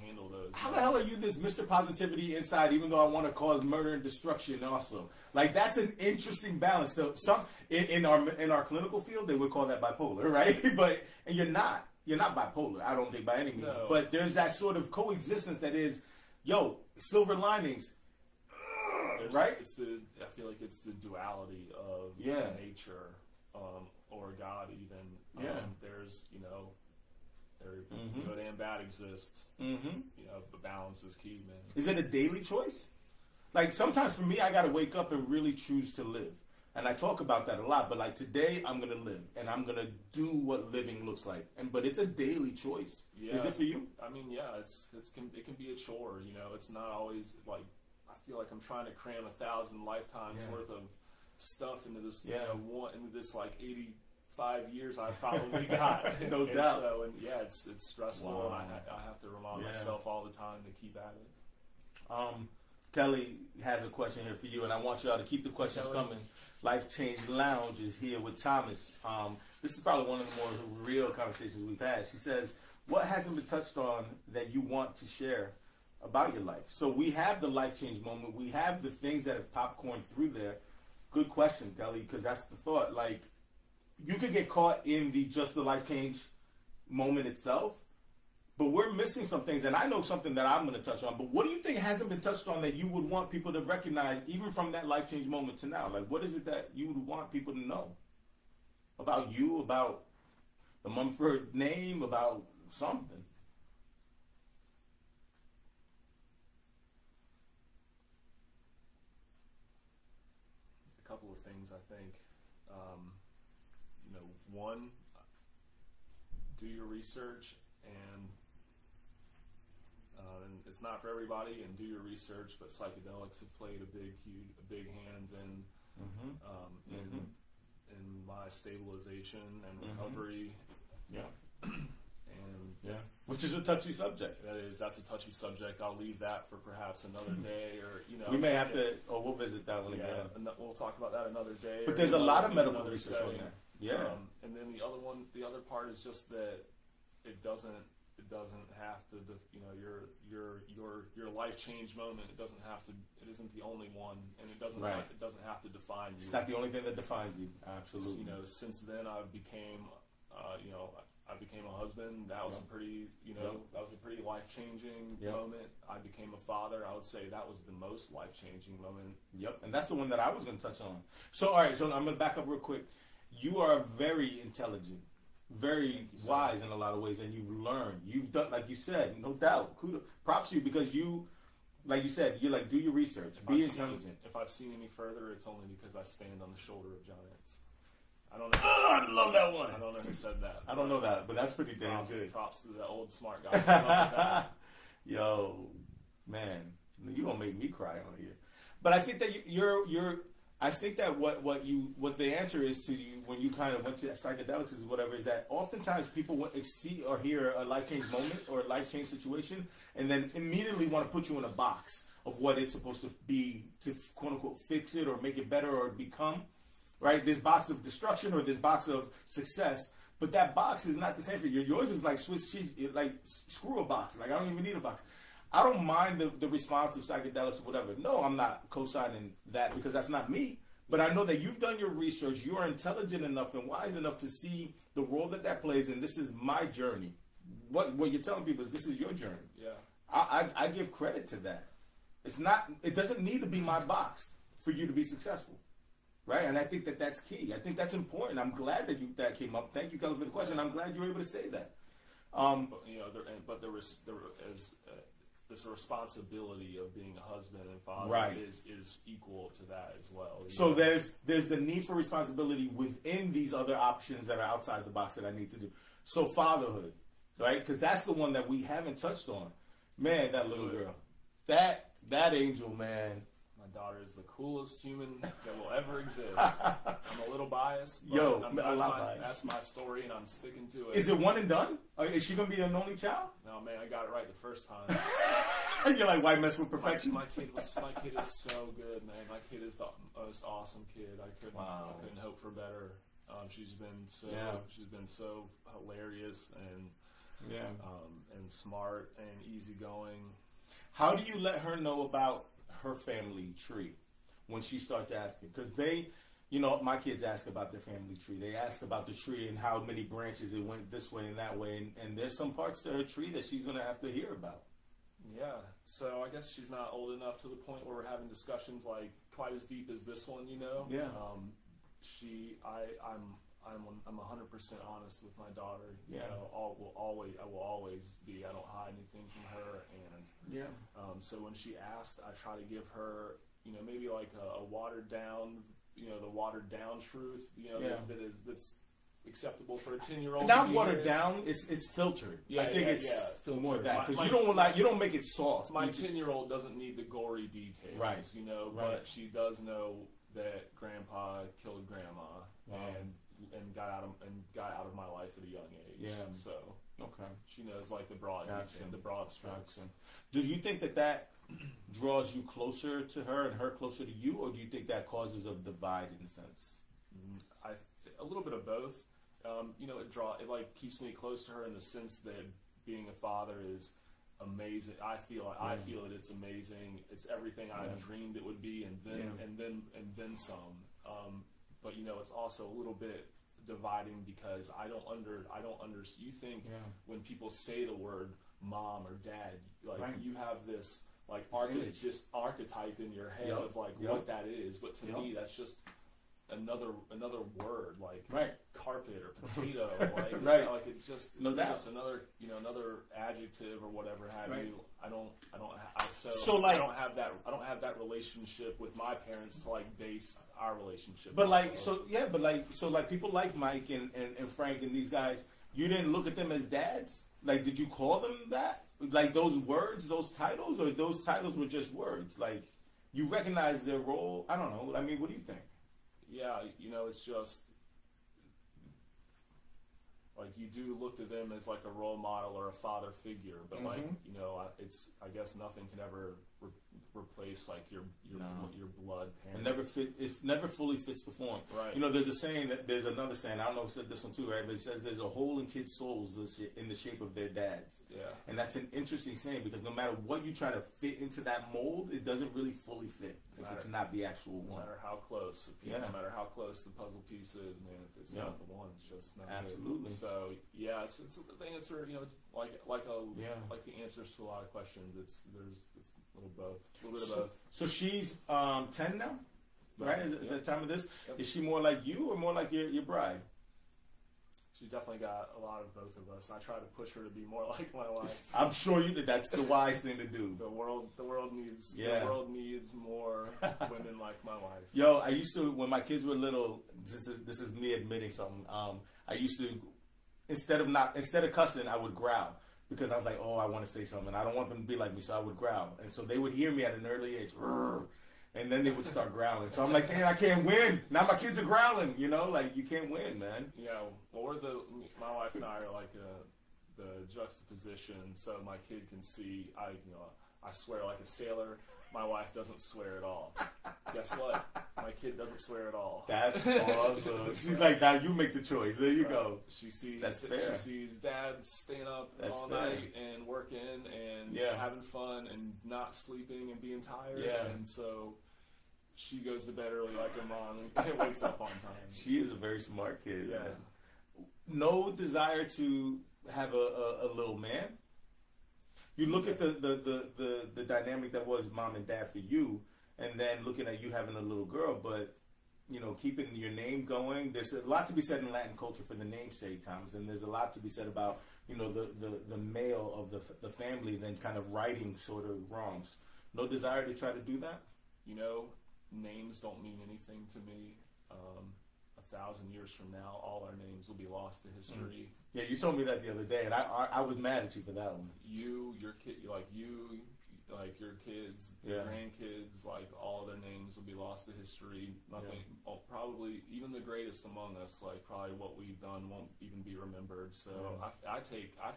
handle those. How the hell are you this Mr. Positivity inside, even though I want to cause murder and destruction also? Like, that's an interesting balance. So in our clinical field, they would call that bipolar, right? And you're not bipolar, I don't think, by any means. No. But there's that sort of coexistence that is, silver linings. Right? I feel like it's the duality of nature, or God even. There's, good and bad exist. Mm-hmm. You know, the balance is key, man. Is it a daily choice? Like, sometimes for me, I got to wake up and really choose to live. And I talk about that a lot, but like, today I'm going to live, and I'm going to do what living looks like. But it's a daily choice. Yeah. Is it for you? I mean, yeah, it can be a chore, you know. It's not always like, I feel like I'm trying to cram 1,000 lifetimes worth of stuff into this, into this like 85 years I've probably got. No doubt. So, it's stressful. Wow. And I have to remind myself all the time to keep at it. Kelly has a question here for you, and I want y'all to keep the questions coming. Life Change Lounge is here with Thomas. This is probably one of the more real conversations we've had. She says, what hasn't been touched on that you want to share about your life? So we have the life change moment. We have the things that have popcorned through there. Good question, Kelly, because that's the thought. Like, you could get caught in just the life change moment itself, but we're missing some things, and I know something that I'm going to touch on. But what do you think hasn't been touched on that you would want people to recognize, even from that life change moment to now? Like, what is it that you would want people to know about you, about the Mumford name, about something? A couple of things, I think. One, do your research, and it's not for everybody, and do your research, but psychedelics have played a big hand in my stabilization and recovery. Which is a touchy subject. That's a touchy subject. I'll leave that for perhaps another day, or we may have to. We'll visit that one again. We'll talk about that another day. But there's a lot of medical research on there. Yeah. And then the other part is just that it doesn't have to, your life change moment. It isn't the only one, and it doesn't have to define you. It's not the only thing that defines you. Absolutely. Since then I became a husband. That was a pretty, that was a pretty life changing moment. I became a father. I would say that was the most life changing moment. Yep. And that's the one that I was going to touch on. So, all right. So I'm going to back up real quick. You are very intelligent. very wise in a lot of ways, and you've learned. You've done, like you said, no doubt. Kudos, props to you, because you, like you said, you're like, do your research, be intelligent. If I've seen any further, it's only because I stand on the shoulder of giants. I don't know. I love that one. I don't know who said that. I don't know that, but that's pretty damn good. Props to the old smart guy. Yo, man, you gonna make me cry on here. But I think that I think that what the answer is to you when you kind of went to psychedelics is whatever, is that oftentimes people see or hear a life change moment or a life change situation and then immediately want to put you in a box of what it's supposed to be to quote unquote fix it or make it better or become, right? This box of destruction or this box of success, but that box is not the same for you. Yours is like Swiss cheese, like screw a box. Like, I don't even need a box. I don't mind the response of psychedelics or whatever. No, I'm not co-signing that because that's not me. But I know that you've done your research. You are intelligent enough and wise enough to see the role that plays, and this is my journey. What you're telling people is this is your journey. Yeah. I give credit to that. It doesn't need to be my box for you to be successful. Right? And I think that key. I think that's important. I'm glad that came up. Thank you, Kelly, for the question. I'm glad you were able to say that. This responsibility of being a husband and father is equal to that as well. So there's the need for responsibility within these other options that are outside the box that I need to do. So fatherhood, right? Because that's the one that we haven't touched on. Man, that little girl, that angel, man. My daughter is the coolest human that will ever exist. I'm a little biased. Yo, that's my story, and I'm sticking to it. Is it one and done? Is she gonna be an only child? No, man, I got it right the first time. You're like, why mess with perfection? My kid is so good, man. My kid is the most awesome kid. I couldn't hope for better. She's been so hilarious and smart and easygoing. How do you let her know about her family tree when she starts asking? Because my kids ask about their family tree. They ask about the tree and how many branches it went this way and that way. And there's some parts to her tree that she's going to have to hear about. Yeah. So I guess she's not old enough to the point where we're having discussions like quite as deep as this one, Yeah. I'm 100% honest with my daughter. Yeah. I will always be. I don't hide anything from her. And so when she asked, I try to give her, maybe like a watered down, the watered down truth, that's acceptable for a 10-year-old. Not watered down. It's filtered. I think it's more of that because you don't make it soft. My 10-year-old doesn't need the gory details, right? But she does know that Grandpa killed Grandma and got out of my life at a young age. Yeah. So she knows like the broad strokes. Do you think that draws you closer to her and her closer to you, or do you think that causes a divide in a sense? A little bit of both. It like keeps me close to her in the sense that being a father is amazing. I feel that it's amazing. It's everything I dreamed it would be, and then some. But it's also a little bit dividing because I don't understand. You think when people say the word mom or dad, like you have this like archetype in your head of like what that is, but to me that's just another word like carpet or potato, like like it's just just another another adjective or whatever have you. I don't have that relationship with my parents to like base our relationship. But like people like Mike and Frank and these guys, you didn't look at them as dads. Like, did you call them that? Like those words, those titles, or those titles were just words? Like, you recognize their role? I don't know. I mean, what do you think? Yeah, it's just like you do look to them as like a role model or a father figure, but like it's I guess nothing can ever replace like your blood parent. It never fully fits the form. Right. There's another saying. I don't know if I said this one too, right? But it says there's a hole in kids' souls in the shape of their dads. Yeah. And that's an interesting saying because no matter what you try to fit into that mold, it doesn't really fully fit if it's not the actual one. No matter how close, no matter how close the puzzle piece is, man, if it's not the one, it's just not absolutely. Good. So it's the thing. It's it's like the answers to a lot of questions. It's a little bit of both. So she's 10 now, right? At the time of this, is she more like you or more like your bride? She's definitely got a lot of both of us. I try to push her to be more like my wife. I'm sure you did. That's the wise thing to do. The world needs more women like my wife. Yo, I used to, when my kids were little, this is me admitting something. I used to, instead of cussing, I would growl. Because I was like, oh, I want to say something. I don't want them to be like me, so I would growl. And so they would hear me at an early age. And then they would start growling. So I'm like, damn, I can't win. Now my kids are growling. You know, like, you can't win, man. Yeah, well, my wife and I are like the juxtaposition, so my kid can see, I swear like a sailor. My wife doesn't swear at all. Guess what? My kid doesn't swear at all. That's awesome. She's like, now you make the choice. There you go. She sees That's fair. She sees dad staying up all night and working and having fun and not sleeping and being tired. Yeah. And so she goes to bed early like her mom and wakes up on time. She is a very smart kid. Yeah. Man. No desire to have a little man. You look at the dynamic that was mom and dad for you, and then looking at you having a little girl, but, you know, keeping your name going. There's a lot to be said in Latin culture for the namesake, Thomas, and there's a lot to be said about, you know, the male of the family then kind of righting sort of wrongs. No desire to try to do that? You know, names don't mean anything to me. 1,000 years from now, all our names will be lost to history. Yeah, you told me that the other day, and I was mad at you for that one. Your kids, your grandkids, like all their names will be lost to history. Nothing, probably even the greatest among us, like probably what we've done won't even be remembered. So I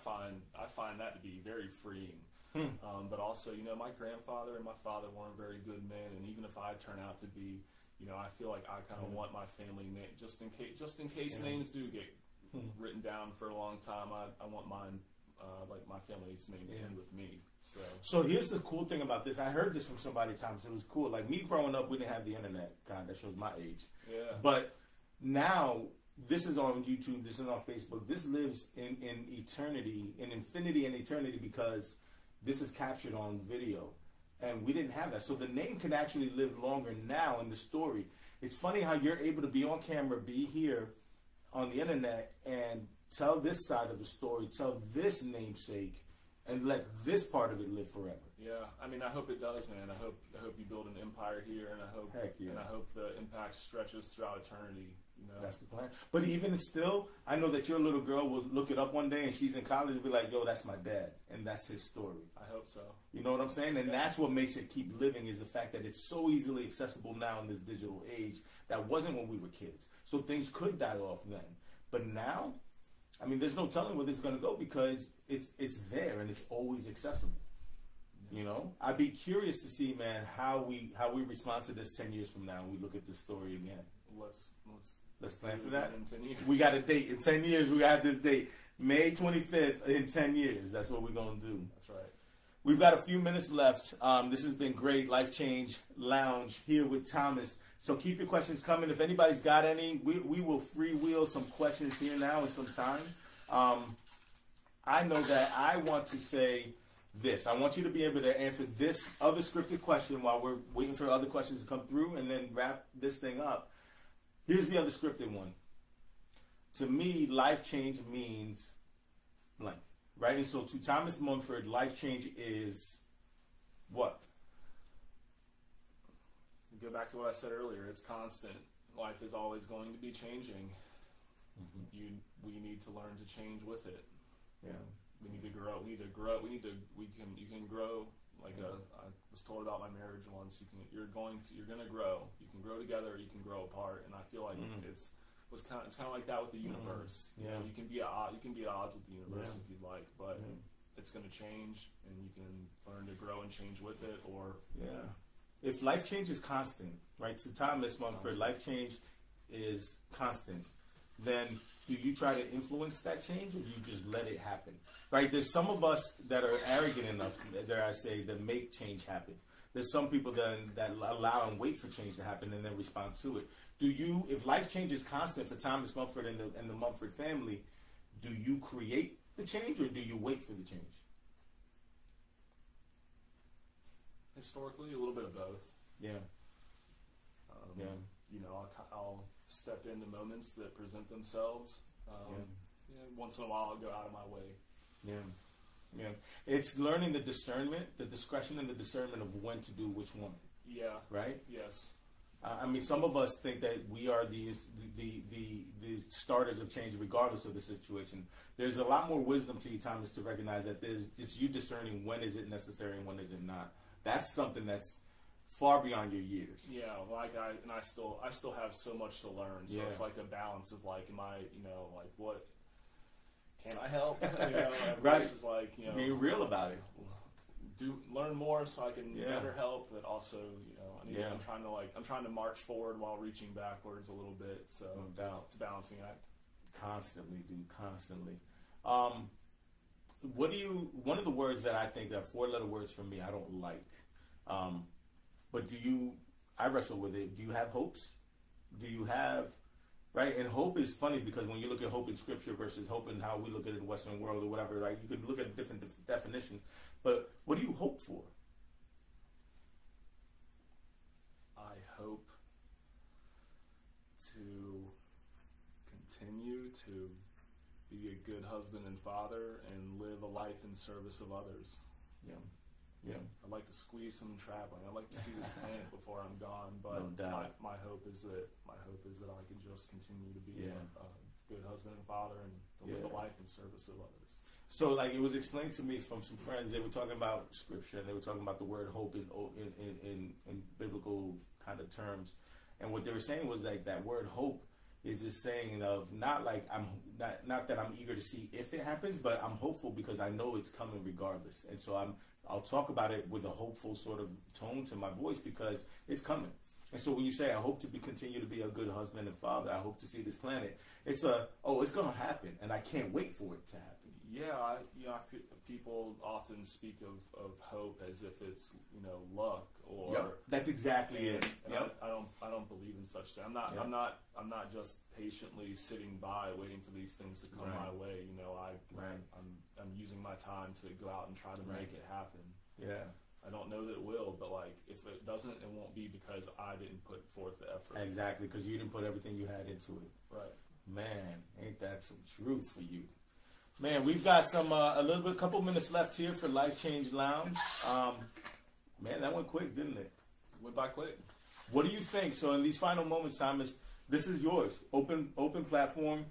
find that to be very freeing. But also, you know, my grandfather and my father weren't very good men, and even if I turn out to be, you know, I feel like I kind of want my family name just in case names do get written down for a long time. I want mine, like my family's name to end with me. So here's the cool thing about this. I heard this from somebody, Thomas. It was cool. Like me growing up, we didn't have the internet. God, that shows my age. Yeah. But now this is on YouTube. This is on Facebook. This lives in eternity, in infinity and eternity, because this is captured on video. And we didn't have that. So the name can actually live longer now in the story. It's funny how you're able to be on camera, be here on the internet, and tell this side of the story, tell this namesake, and let this part of it live forever. Yeah, I mean, I hope it does, man. I hope you build an empire here, and I hope the impact stretches throughout eternity. You know? That's the plan. But even still, I know that your little girl will look it up one day, and she's in college and be like, "Yo, that's my dad, and that's his story." I hope so. You know what I'm saying? And that's what makes it keep living, is the fact that it's so easily accessible now in this digital age that wasn't when we were kids. So things could die off then, but now, I mean, there's no telling where this is going to go, because it's there and it's always accessible. You know, I'd be curious to see, man, how we respond to this 10 years from now when we look at this story again. Let's plan for that. In 10 years. We got a date. In 10 years, we got this date. May 25th in 10 years. That's what we're going to do. That's right. We've got a few minutes left. This has been great. Life Change Lounge here with Thomas. So keep your questions coming. If anybody's got any, we will freewheel some questions here now in some time. I know that I want to say this. I want you to be able to answer this other scripted question while we're waiting for other questions to come through, and then wrap this thing up. Here's the other scripted one. To me, life change means blank, right? And so to Thomas Mumford, life change is what? Go back to what I said earlier. It's constant. Life is always going to be changing. We need to learn to change with it. Yeah. We need to grow. You can grow. Like I was told about my marriage once. You're gonna grow. You can grow together. You can grow apart. And I feel like it's kind of like that with the universe. Yeah. You know, you can be at odds with the universe if you'd like, but it's gonna change, and you can learn to grow and change with it. Or if life change is constant, right? So Thomas Mumford, life change is constant. Then do you try to influence that change, or do you just let it happen? Right? There's some of us that are arrogant enough, dare I say, that make change happen. There's some people that allow and wait for change to happen and then respond to it. Do you, if life change is constant for Thomas Mumford and the Mumford family, do you create the change, or do you wait for the change? Historically, a little bit of both. Yeah. You know, I'll step into moments that present themselves, once in a while I'll go out of my way. Yeah. Yeah. It's learning the discernment, the discretion and the discernment of when to do which one. Yeah. Right? Yes. I mean, some of us think that we are the starters of change regardless of the situation. There's a lot more wisdom to you, Thomas, to recognize that it's you discerning when is it necessary and when is it not. That's something that's far beyond your years. Yeah, like I still have so much to learn. So it's like a balance of like, am I, like what can I help? Right. Is like, being real about it. Learn more so I can better help, but also, I'm trying to march forward while reaching backwards a little bit. So no doubt. It's a balancing act. Constantly, dude, constantly. One of the words that I think are 4-letter words for me, I don't like. But I wrestle with it. Do you have hopes? Do you have, right? And hope is funny because when you look at hope in scripture versus hope in how we look at it in the Western world or whatever, right? You can look at a different definition. But what do you hope for? I hope to continue to be a good husband and father and live a life in service of others. Yeah. Yeah. I'd like to squeeze some traveling. I'd like to see this planet before I'm gone. But no doubt. my hope is that I can just continue to be a good husband and father and to live a life in service of others. So, like, it was explained to me from some friends. They were talking about scripture and they were talking about the word hope in biblical kind of terms. And what they were saying was like that word hope is this saying of not like not that I'm eager to see if it happens, but I'm hopeful because I know it's coming regardless. And so I'll talk about it with a hopeful sort of tone to my voice because it's coming. And so when you say I hope to continue to be a good husband and father, I hope to see this planet, it's it's going to happen, and I can't wait for it to happen. Yeah, I people often speak of hope as if it's luck or. Yep, that's exactly it. And yep. I don't believe in such thing. I'm not just patiently sitting by waiting for these things to come my way. I'm using my time to go out and try to make it happen. Yeah. I don't know that it will, but like if it doesn't, it won't be because I didn't put forth the effort. Exactly, because you didn't put everything you had into it. Right. Man, ain't that some truth for you? Man, we've got couple minutes left here for Life Change Lounge. Man, that went quick, didn't it? Went by quick. What do you think? So in these final moments, Thomas, this is yours. Open platform.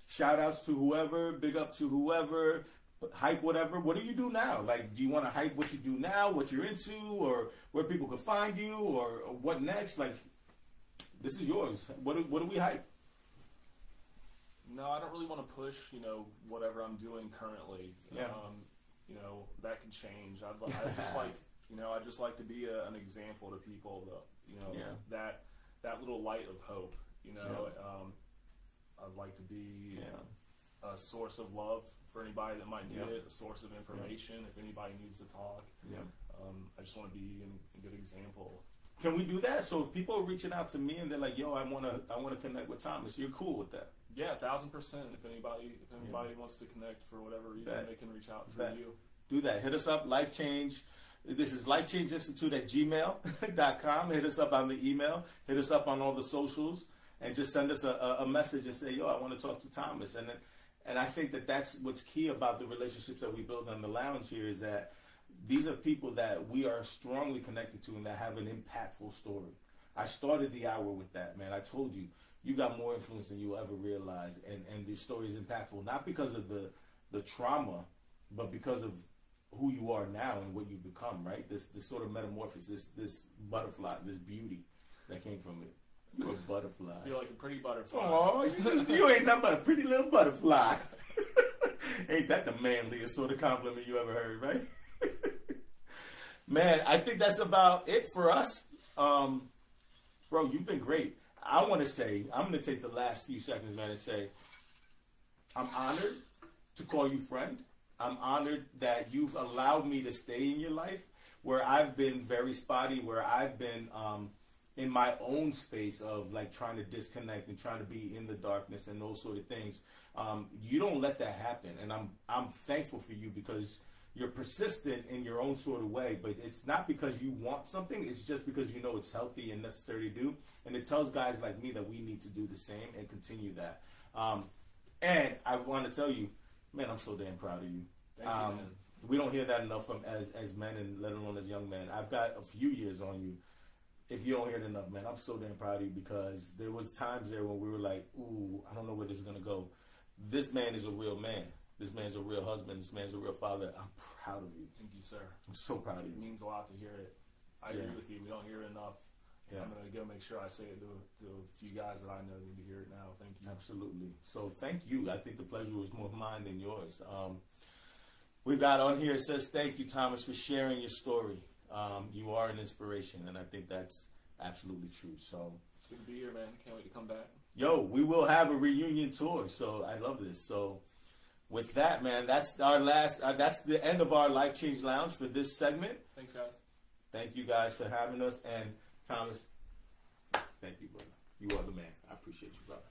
Shout outs to whoever, big up to whoever, hype whatever. What do you do now? Like, do you want to hype what you do now, what you're into, or where people can find you, or what next? Like, this is yours. What do we hype? No, I don't really want to push, whatever I'm doing currently. Yeah. That can change. I just like to be an example to people. That little light of hope. I'd like to be a source of love for anybody that might need it, a source of information if anybody needs to talk. Yeah. I just want to be a good example. Can we do that? So if people are reaching out to me and they're like, "Yo, I want to connect with Thomas," you're cool with that? Yeah, 1,000%. If anybody wants to connect for whatever reason, they can reach out for you. Do that. Hit us up, Life Change. This is lifechangeinstitute@gmail.com. Hit us up on the email. Hit us up on all the socials, and just send us a message and say, "Yo, I want to talk to Thomas." And I think that's what's key about the relationships that we build on the lounge here is that these are people that we are strongly connected to and that have an impactful story. I started the hour with that, man. I told you, you got more influence than you ever realized, and your story is impactful, not because of the trauma, but because of who you are now and what you've become, right? This sort of metamorphosis, this butterfly, this beauty that came from it. You're a butterfly. I feel like a pretty butterfly. Oh, you ain't nothing but a pretty little butterfly. Ain't that the manliest sort of compliment you ever heard, right? Man, I think that's about it for us. Bro, you've been great. I want to say, I'm going to take the last few seconds, man, and say, I'm honored to call you friend. I'm honored that you've allowed me to stay in your life where I've been very spotty, where I've been in my own space of like trying to disconnect and trying to be in the darkness and those sort of things. You don't let that happen. And I'm thankful for you because you're persistent in your own sort of way, but it's not because you want something. It's just because you know it's healthy and necessary to do. And it tells guys like me that we need to do the same and continue that. And I want to tell you, man, I'm so damn proud of you. Thank you, man. We don't hear that enough from as men and let alone as young men. I've got a few years on you. If you don't hear it enough, man, I'm so damn proud of you because there was times there when we were like, ooh, I don't know where this is going to go. This man is a real man. This man's a real husband. This man's a real father. I'm proud of you. Thank you, sir. I'm so proud of you. It means a lot to hear it. I agree with you. We don't hear it enough. Yeah. I'm going to go make sure I say it to a few guys that I know need to hear it now. Thank you. Absolutely. So thank you. I think the pleasure was more mine than yours. We've got on here, it says, thank you, Thomas, for sharing your story. You are an inspiration, and I think that's absolutely true. So it's good to be here, man. Can't wait to come back. Yo, we will have a reunion tour, so I love this. So with that, man, that's our last, that's the end of our Life Change Lounge for this segment. Thanks, guys. Thank you guys for having us. And Thomas, thank you, brother. You are the man. I appreciate you, brother.